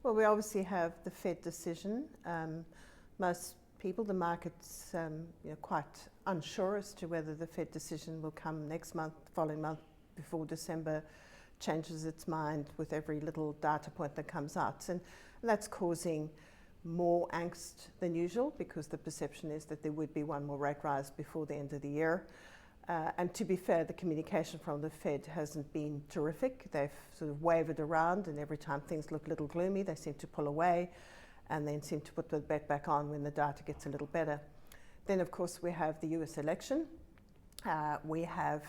Well, we obviously have the Fed decision. Most people, the market's quite unsure as to whether the Fed decision will come next month, following month, before December changes its mind with every little data point that comes out. And that's causing more angst than usual because the perception is that there would be one more rate rise before the end of the year. And to be fair, the communication from the Fed hasn't been terrific. They've sort of wavered around, and every time things look a little gloomy, they seem to pull away and then seem to put the bet back on when the data gets a little better. Then, of course, we have the US election. We have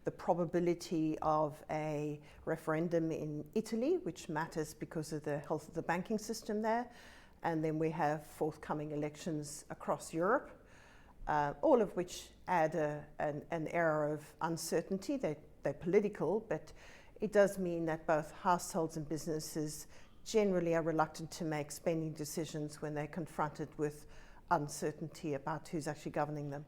the probability of a referendum in Italy, which matters because of the health of the banking system there. And then we have forthcoming elections across Europe. All of which add an air of uncertainty. They're political, but it does mean that both households and businesses generally are reluctant to make spending decisions when they're confronted with uncertainty about who's actually governing them.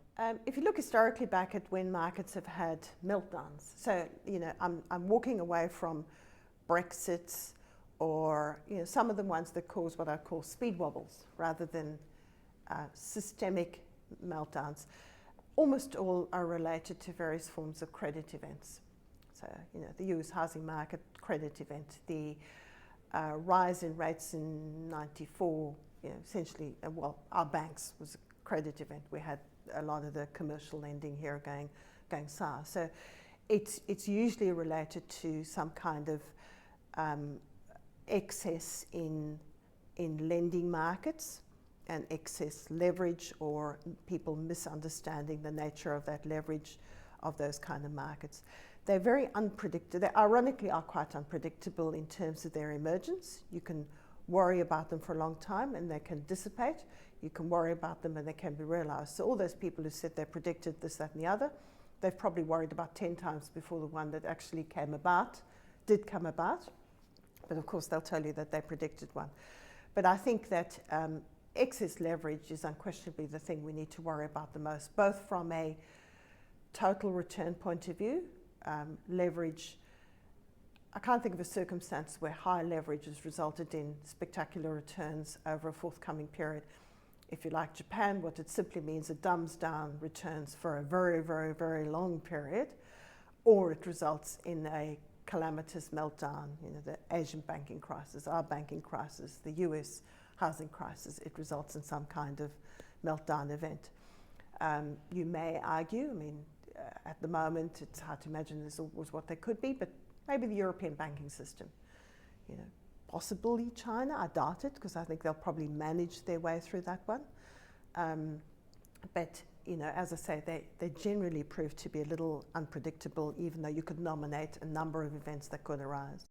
If you look historically back at when markets have had meltdowns, so I'm walking away from Brexit or some of the ones that cause what I call speed wobbles rather than systemic meltdowns. Almost all are related to various forms of credit events. So, the US housing market credit event, the rise in rates in '94, essentially, our banks was a credit event. We had a lot of the commercial lending here going sour. So, it's usually related to some kind of excess in lending markets, and excess leverage, or people misunderstanding the nature of that leverage of those kind of markets. They're very unpredictable. They ironically are quite unpredictable in terms of their emergence. You can worry about them for a long time and they can dissipate. You can worry about them and they can be realized. So all those people who said they predicted this, that and the other, they've probably worried about 10 times before the one that actually did come about. But of course they'll tell you that they predicted one. But I think that excess leverage is unquestionably the thing we need to worry about the most, both from a total return point of view. Leverage, I can't think of a circumstance where high leverage has resulted in spectacular returns over a forthcoming period. If you like Japan, what it simply means, it dumbs down returns for a very, very, very long period, or it results in a calamitous meltdown, the Asian banking crisis, our banking crisis, the US housing crisis. It results in some kind of meltdown event. You may argue, at the moment it's hard to imagine this was what they could be, but maybe the European banking system, possibly China. I doubt it, because I think they'll probably manage their way through that one. But as I say, they generally prove to be a little unpredictable, even though you could nominate a number of events that could arise.